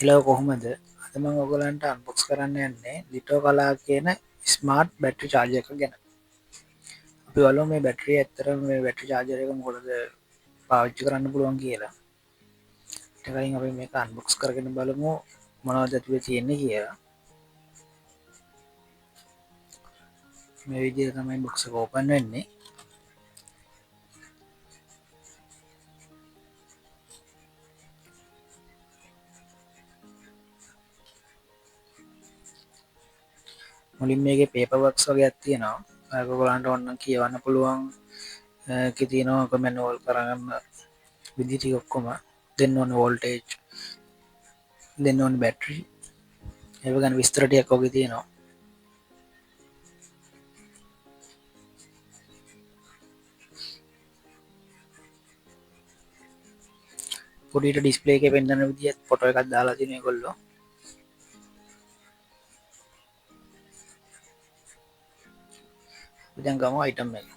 එලව කොහොමද අද මම ඔයගලන්ට අන්බොක්ස් කරන්න යන්නේ ලිටෝ කලා කියන ස්මාර්ට් බැටරි චාර්ජර් එක ගැන. අපි බලමු මේ බැටරිය ඇත්තටම මේ බැටරි චාර්ජර් එක මොකටද පාවිච්චි කරන්න පුළුවන් කියලා. ඊට කලින් අපි මේක අන්බොක්ස් කරගෙන බලමු මොනවද ඇතුලේ තියෙන්නේ කියලා. මේ විදිහට තමයි බොක්ස් එක ඕපන් වෙන්නේ. මුලින් මේකේ පේපර් වර්ක්ස් වගේක් තියෙනවා. ඒක ඔයගලන්ට ඕනනම් කියවන්න පුළුවන්. ඒකේ තියෙනවා ඔක මැනුවල් කරගන්න විදි ටික ඔක්කොම. දෙන්න ඕන වෝල්ටේජ්, දෙන්න ඕන බැටරි. ඒක ගැන විස්තර ටිකක් ඔගේ තියෙනවා. පොඩියට ඩිස්ප්ලේ එකේ පෙන්නන විදිහට ෆොටෝ එකක් දාලා තියෙනවා ඒගොල්ලෝ. අපි දැන් ගමු අයිටම් එක.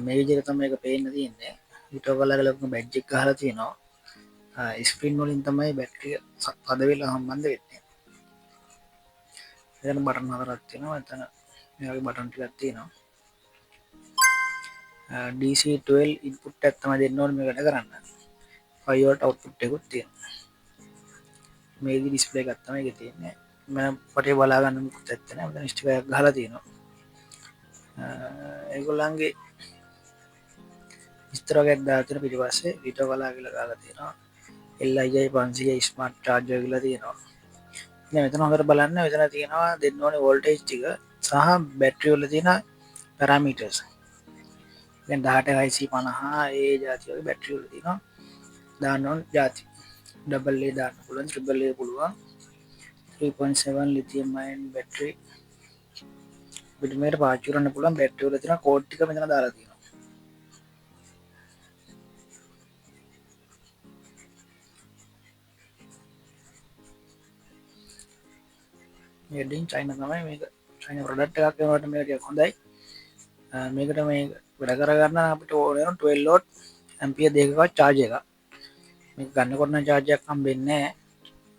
මේ විදිහට තමයි මේක පේන්න තියෙන්නේ. ලිටෝ කලර් එක ලොකු බැඩ් එකක් ගහලා තියෙනවා. ස්ක්‍රීන් වලින් තමයි බැටරිය පද වෙලා සම්බන්ධ වෙන්නේ. එතන බටන් හතරක් තියෙනවා. එතන මේ වගේ බටන් ටිකක් තියෙනවා. DC12 ඉන්පුට් එකක් තමයි දෙන්න ඕනේ මේක වැඩ කරන්න. 5 වෝල්ට් අවුට්පුට් එකකුත් තියෙනවා. මේකේ ඩිස්ප්ලේ එකක් තමයි ඒකේ තියෙන්නේ. මම පටේ බලා ගන්න මොකුත් ඇත්ත නැහැ. මෙතන ස්ටිකර් එකක් ගහලා තියෙනවා. ඒගොල්ලන්ගේ විස්තර වගේක් දාලා තියෙන පිටිපස්සේ ලිටෝ කලා කියලා දාලා තියෙනවා. LII 500 ස්මාර්ට් චාර්ජර් කියලා තියෙනවා. දැන් මෙතන හොඳට බලන්න මෙතන තියෙනවා දෙන්න ඕනේ වෝල්ටේජ් ටික සහ බැටරි වල තියෙන පැරාමීටර්ස්. දැන් 18 IC50 ඒ જાති වගේ බැටරි වල තියෙනවා. දාන්න ඕන જાති. ඩබල් A දාන්න පුළුවන්, ට්‍රිපල් A පුළුවන්. 3.7 ලිතියම් අයන් බැටරි. අපිට මේකට පාවිච්චි කරන්න පුළුවන් බැටරි වල තියෙන කෝඩ් ටික මෙතන දාලා තියෙනවා. මේකෙන් චයිනා තමයි මේක. චයිනා ප්‍රොඩක්ට් එකක් වෙනකොට මේක ටිකක් හොඳයි. මේකට මේ වැඩ කරගන්න අපිට ඕන වෙන 12 වෝල්ට් ඇම්පියර් දෙකක චාර්ජ් එකක්. මේක ගන්නකොට නම් චාර්ජ් එකක් හම්බෙන්නේ නැහැ.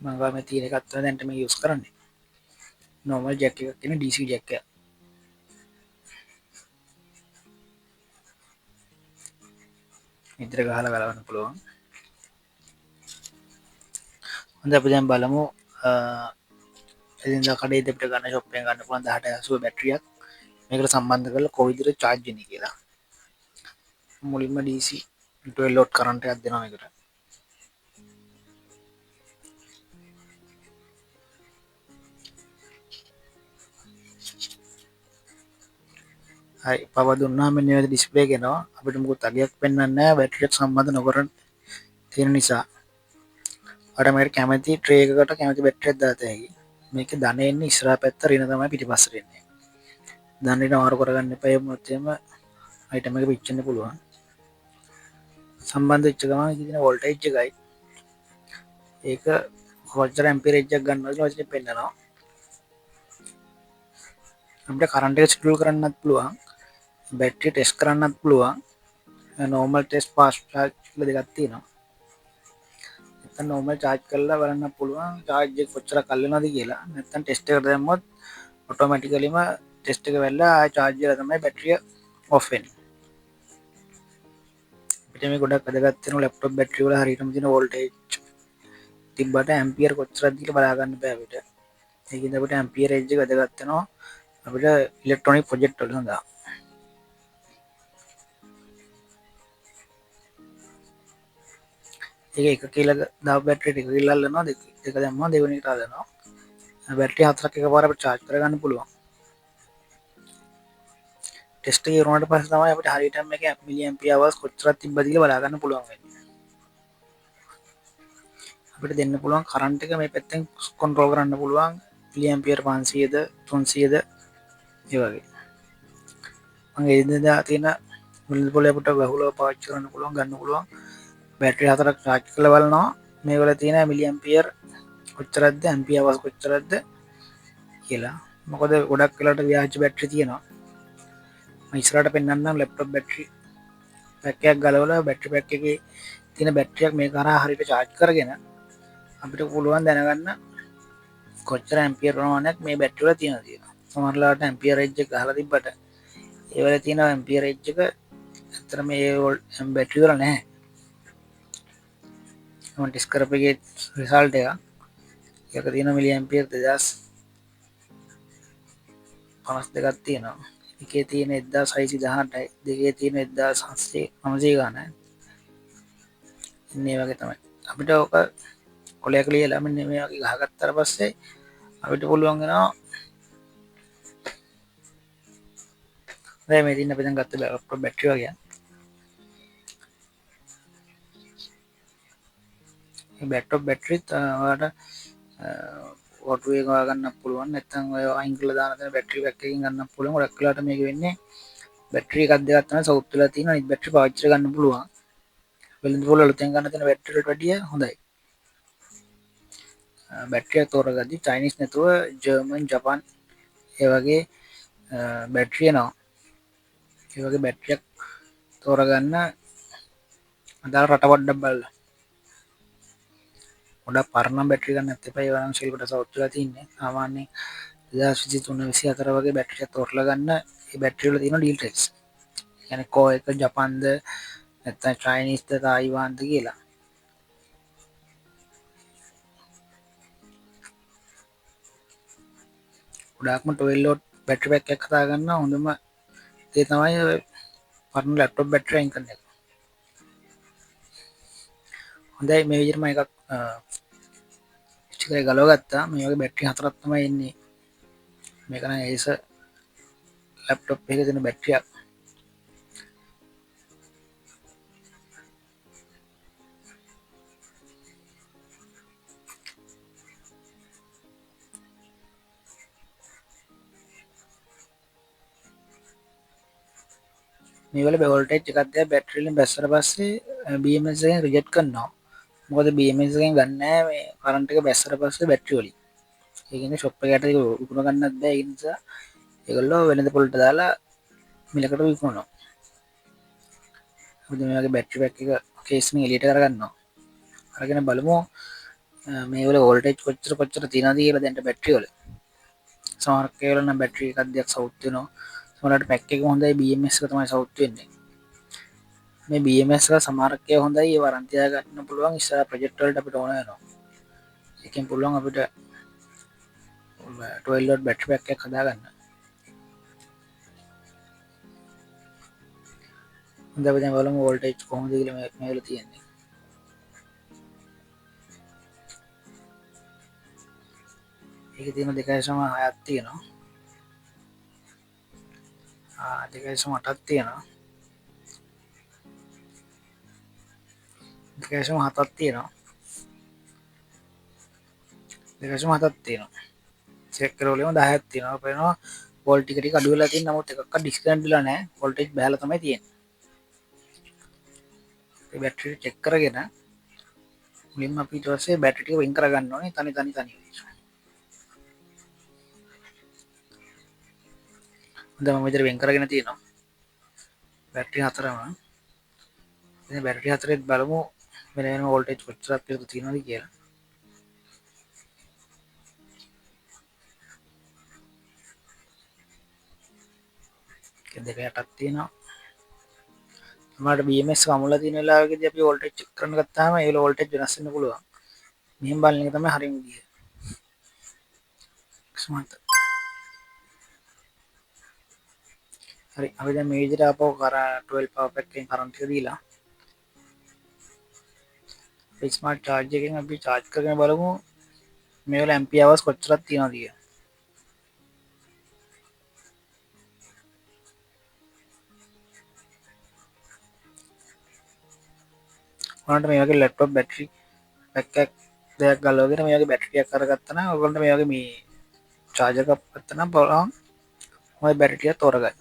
මම ගාව මේ තියෙන එකත් තමයි දැන් මේ යූස් කරන්නේ. normal jack එකක් තියෙන DC jack එක. විතර ගහලා ගලවන්න පුළුවන්. හොඳයි අපි දැන් බලමු එදිනදා කඩේදී අපිට ගන්න ෂොප් එකෙන් ගන්න පුළුවන් 1880 බැටරියක් මේකට සම්බන්ධ කරලා කොයි විදිහට charge වෙන්නේ කියලා. මුලින්ම DC 12 වෝල්ට් කරන්ට් එකක් දෙනවා මේකට. හරි පව දුන්නාම මෙන්න මේ ඩිස්ප්ලේ එක එනවා. අපිට මොකද අගයක් පෙන්වන්නේ නැහැ බැටරි එක සම්බන්ධ නොකර තියෙන නිසා. අර මේකට කැමති ට්‍රේ එකකට කැමති බැටරියක් දාත හැකි. මේකේ ධන එන්නේ ඉස්සරහා පැත්ත රින තමයි පිටිපස්සට එන්නේ. ධනෙට මාරු කරගන්න එපා එහෙමත් එහෙම අයිටම් එක පිච්චෙන්න පුළුවන්. සම්බන්ධ වෙච්ච ගමන් ඉතින් වෝල්ටේජ් එකයි ඒක කොච්චර ඇම්පියරේජ් එකක් ගන්නවද කියලා ඉතින් පෙන්නනවා. අපිට කරන්ට් එක ස්කෙඩියුල් කරන්නත් පුළුවන්. බැටරි ටෙස්ට් කරන්නත් පුළුවන්. normal test fast charge කියලා දෙකක් තියෙනවා. නැත්නම් normal charge කරලා බලන්න පුළුවන් charge එක කොච්චර කල් වෙනවද කියලා. නැත්නම් ටෙස්ට් එකට දැම්මොත් ඔටෝමැටිකලිම ටෙස්ට් එක වෙලා ආය charge වෙලා තමයි බැටරිය ඔෆ් වෙන්නේ. අපිට මේ ගොඩක් වැදගත් වෙන ලැප්ටොප් බැටරි වල හරියටම තියෙන වෝල්ටේජ් තිබ්බට ඇම්පියර් කොච්චරද කියලා බලා ගන්න බෑ අපිට. ඒකින්ද අපිට ඇම්පියරේජ් එක වැදගත් වෙනවා අපිට ඉලෙක්ට්‍රොනික ප්‍රොජෙක්ට් වල සඳහා. ඒක එක කියලා දාපු බැටරියට එක කියලා අල්ලනවා දෙක දැම්මම දෙවෙනි එකට අල්ලනවා. බැටරි හතරක් එකපාරට අපිට charge කරගන්න පුළුවන්. ටෙස්ට් එක ඉවරනට පස්සේ තමයි අපිට හරියටම මේක මිලි ඇම්පියර් hours කොච්චරක් තිබ්බද කියලා බලා ගන්න පුළුවන් වෙන්නේ. අපිට දෙන්න පුළුවන් කරන්ට් එක මේ පැත්තෙන් කන්ට්‍රෝල් කරන්න පුළුවන් මිලි ඇම්පියර් 500ද 300ද ඒ වගේ. මම එදිනදා තියෙන මුලින් පොලේ අපිට බහුලව පාවිච්චි කරන්න පුළුවන් ගන්න පුළුවන්. බැටරි හතරක් charge කරලා බලනවා මේවල තියෙන මිලි ඇම්පියර් කොච්චරද ඇම්පියර් hours කොච්චරද කියලා. මොකද ගොඩක් වෙලාවට ව්‍යාජ බැටරි තියෙනවා. මම ඉස්සරහට පෙන්නන්නම් ලැප්ටොප් බැටරි පැක් එකක් ගලවලා බැටරි පැක් එකේ තියෙන බැටරියක් මේ කරා හරියට charge කරගෙන අපිට පුළුවන් දැනගන්න කොච්චර ඇම්පියර් ප්‍රමාණයක් මේ බැටරි වල තියෙනවද කියලා. සමහර ලාට ඇම්පියර් රේන්ජ් එක ගහලා තිබ්බට ඒ වල තියෙන ඇම්පියර් රේන්ජ් එක ඇත්තට මේ බැටරි වල නැහැ. මම ටෙස්ට් කරපු එකේ රිසල්ට් එක ඒක තියෙන මිලි ඇම්පියර් 2052ක් තියෙනවා. එකේ තියෙන 1618යි දෙකේ තියෙන 1700 ගානයි. ඉන්නේ වගේ තමයි. අපිට ඕක කොලයක් ලියලා මෙන්න මේ වගේ ගහගත්තාට පස්සේ අපිට පුළුවන් වෙනවා දැන් මේ දින අපි දැන් ගත්ත ලැප්ටොප් බැටරි වගේ මේ බැටොප් බැටරිත් ඔයාලට ඔටෝ එක ගන්න පුළුවන් නැත්නම් ඔය අයින් කරලා දාන තැන බැටරි පැක් එකකින් ගන්න පුළුවන්. ගොඩක් වෙලාවට මේක වෙන්නේ බැටරි එකක් දෙකක් තමයි සවුත් වෙලා තියෙනවා. අනිත් බැටරි පාවිච්චි කරගන්න පුළුවන්. වෙළඳ පොළ අලුතෙන් ගන්න තියෙන බැටරි වලට වැඩිය හොඳයි. බැටරිය තෝරගද්දි චයිනීස් නැතුව ජර්මන් ජපාන් ඒ වගේ බැටරි එනවා. ඒ වගේ බැටරියක් තෝරගන්න අදාළ රට පොඩ්ඩක් බලලා. ගොඩක් පරණ බැටරි ගන්න නැත්නම් එපා. ඒවා නම් ශිල්පට සවුත් වෙලා තින්නේ. සාමාන්‍යයෙන් 2023 24 වගේ බැටරියක් තෝරලා ගන්න. මේ බැටරි වල තියෙන ඩීටේල්ස්. يعني කෝ එක ජපාන්ද නැත්නම් චයිනීස්ද තායිවාන්ද කියලා. ගොඩාක්ම 12 වෝල්ට් බැටරි පැක් එකක් හදාගන්න හොඳම දේ තමයි ඔය පරණ ලැප්ටොප් බැටරි අයින් කරන එක. හොඳයි මේ විදිහට මම එකක් ස්ටිකර් එක ගලව ගත්තා. මේ වගේ බැටරි හතරක් තමයි එන්නේ. මේක නම් Acer ලැප්ටොප් එකේ තියෙන බැටරියක්. මේ වල වෝල්ටේජ් එකක් දෙයක් බැටරි වලින් බැස්සට පස්සේ BMS එකෙන් රිජෙක්ට් කරනවා. මොකද BMS එකෙන් ගන්න නැහැ මේ කරන්ට් එක බැස්සට පස්සේ බැටරි වලින්. ඒ කියන්නේ ෂොප් එකකට ඒක විකුණ ගන්නත් බෑ. ඒ නිසා ඒගොල්ලෝ වෙළඳ පොළට දාලා මිලකට විකුණනවා. අපි මේ වගේ බැටරි පැක් එක කේස් එකෙන් එලියට කරගන්නවා. අරගෙන බලමු මේ වල වෝල්ටේජ් කොච්චර තියෙනවද කියලා දැන් බැටරි වල. සමහර කේවල නම් බැටරි එකක් දෙයක් සවුත් වෙනවා. සමහරවිට පැක් එක හොඳයි BMS එක තමයි සවුත් වෙන්නේ. මේ BMS එක සමහර කේ හොඳයි ඒව අරන් තියාගන්න පුළුවන් ඉස්සර ප්‍රොජෙක්ට් වලට අපිට ඕන වෙනවා. ඒකෙන් පුළුවන් අපිට 12 වෝල්ට් බැටරි පැක් එකක් හදාගන්න. හොඳ අපි දැන් බලමු වෝල්ටේජ් කොහොමද කියලා මේ වල තියෙන්නේ. ඒකේ තියෙන 2.6ක් තියෙනවා. 2.8ක් තියෙනවා. 2.7ක් තියෙනවා. 2.7ක් තියෙනවා. චෙක් කරවලම 10ක් තියෙනවා. පේනවා වෝල්ට් ටික අඩු වෙලා තියෙන නමුත් එකක්වත් ඩිස්කනෙක්ට් වෙලා නැහැ. වෝල්ටේජ් බහලා තමයි තියෙන්නේ. මේ බැටරි චෙක් කරගෙන මුලින්ම අපි ඊට පස්සේ බැටරි ටික වෙන් කරගන්න ඕනේ තනි. දැන් මම විතර වෙන් කරගෙන තියෙනවා. බැටරි හතරම. ඉතින් බැටරි හතරෙත් බලමු වෙන වෝල්ටේජ් කොච්චරක් විතර තියෙනවද කියලා. දෙක යටක් තියෙනවා. සමහරට BMS එක අමුලා තියෙන වෙලාවකදී අපි වෝල්ටේජ් චෙක් කරන්න ගත්තාම ඒ වල වෝල්ටේජ් වෙනස් වෙන්න පුළුවන්. මෙහෙම බලන එක තමයි හරියම විදිය. ස්මාර්ට්. හරි අපි දැන් මේ විදිහට ආපහු කර 12 පවර් පැක් එකෙන් කරන්ට් එක දීලා ස්මාර්ට් charge එකෙන් අපි charge කරගෙන බලමු මේ වල ampere hours කොච්චරක් තියෙනවද කියලා. ඔයාලට මේ වගේ ලැප්ටොප් බැටරි පැක් එකක් දෙයක් ගලවගෙන මේ වගේ බැටරි එකක් අරගත්තා නම් ඔයගොල්ලන්ට මේ වගේ මේ charger එකක් ගත්තා නම් බලන්න ඔය බැටරි එක තෝරගන්න.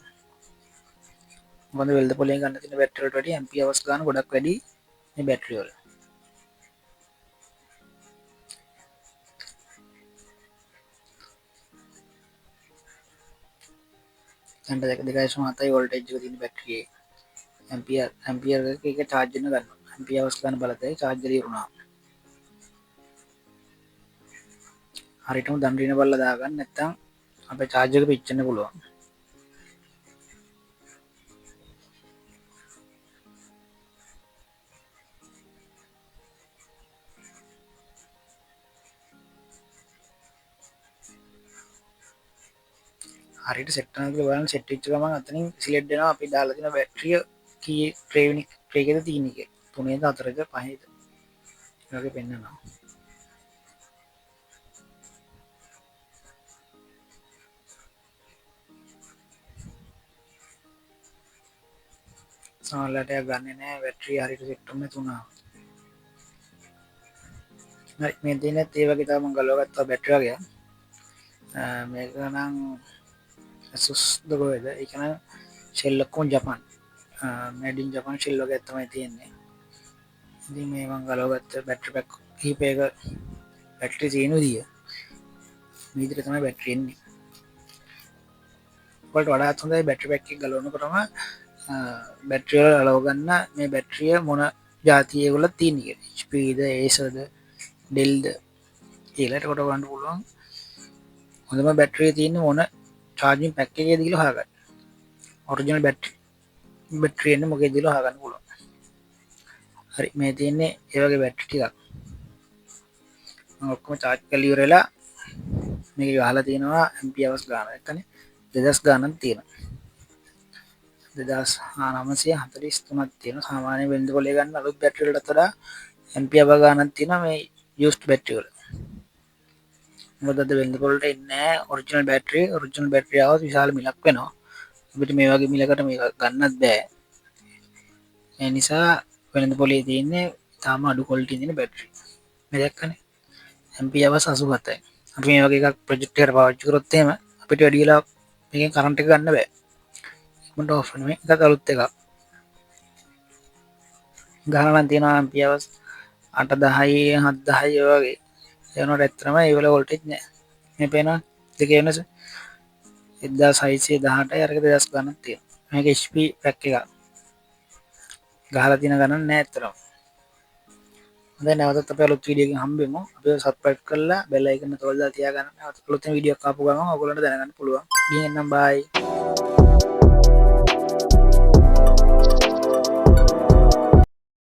මොකද වෙළඳ පොලෙන් ගන්න තියෙන බැටරි වලට වඩා ampere hours ගන්න ගොඩක් වැඩි මේ බැටරි වල. දැන් 2.7 වෝල්ටේජ් එක තියෙන බැටරි එක. ඇම්පියර් එක චාර්ජන ගන්න ඇම්පියවස් ගන්න බලතයි චාර්ජරීරුණා හරිටම දන්ඩින බල්ල දාගන්න නැත්තම් අප චාර්ජක පිච්චන්න පුළුවන් හරිට සෙට්න බලන් සෙට්ච ගම අතනින් සිලෙට්ඩෙන අපි දාලතින බැට්‍රිය කිය ට්‍රේවිනික් ට්‍රේකෙද තියනක තුනේද අතරක පහහිද වගේ පෙන්න්නවා සමල්ලට ගන්න නෑ වැට්‍රිය හරිට සෙට්ටම තුනා මේ තින ඒවගේ තම ගලෝගත්තා බැට්‍රගේ මේකනම් සුස්දකොයද එකන ශෙල්ලක්කෝන් ජපන් මඩින් ජපන් ශිල්ලෝක ඇත්තමයි තියෙන්නේ ඉදි මේ මංගලෝගත්ත බැට්‍ර පැක් හිපේක පැට්‍රි තියනු දිය මීතර තමයි බැට්‍රෙන්නේ පට වඩාත් හොඳයි බැට්‍රි පැක්කි ගලවනු කරම බැට්‍රියල අලෝගන්න මේ බැට්‍රිය මොන ජාතියකුල තියනක ස්පීද ඒසද ඩෙල්ද ඒලට කොට ගන්න පුළුවන් හොඳම බැට්‍රිය තියන්න ඕන චාර්ජින් පැක්ක එක දිල හගන්න ඔරිජනල් බැට්‍රියන්න මොකේ දිල හගන්න පුලො හරි මේ තියන්නේ ඒවගේ බැට්ටිකක් ඔක්කොම චාර්ජ් කලියරලා මේක හලා තියෙනවා ඇම්පියවස් ගාන එකන දෙදස් ගානන් තියෙන 2943 තියෙන සාමාන්‍ය වෙළඳ පොලේ ගන්න අලුත් බැටරි වලට වඩා ඇම්පියර් ගානක් තියෙනවා මේ යූස්ඩ් බැටරි වල. මොකද අද වෙළඳ පොලට එන්නේ ඔරිජිනල් බැටරි ආවොත් විශාල මිලක් වෙනවා. අපිට මේ වගේ මිලකට මේක ගන්නත් බෑ. ඒ නිසා වෙළඳ පොලේ තියෙන්නේ තාම අඩු ක්වොලිටි තියෙන බැටරි. මේ දැක්කනේ. ඇම්පියර් 87යි. අපි මේ වගේ එකක් ප්‍රොජෙක්ට් එකට පාවිච්චි කරොත් එහෙම අපිට වැඩි වෙලා මේකෙන් කරන්ට් එක ගන්න බෑ. මට ඔෆ් නෙමෙයි එකක් අලුත් එකක්. ගහනනම් තියෙනවා ඇම්පියර්ස් 810යි 710යි වගේ. ඒ වුණාට ඇත්තටම ඒ වල වෝල්ටේජ් නෑ. මේ පේනවා දෙකේ වෙනස 1618යි අරක 2000 ගණන් තියෙනවා. මේක HP පැක් එකක්. ගහලා තියෙන ගණන් නෑ ඇත්තටම. හොඳයි නැවතත් අපි අලුත් වීඩියෝ එකකින් හම්බෙමු. අපිව සබ්ස්ක්‍රයිබ් කරලා බෙල් අයිකන් එක තෝරලා තියාගන්න. නැවත අලුත් වීඩියෝ එකක් ආපු ගමන් ඔයගොල්ලන්ට දැනගන්න පුළුවන්. ගිහින් එන්නම් බයි.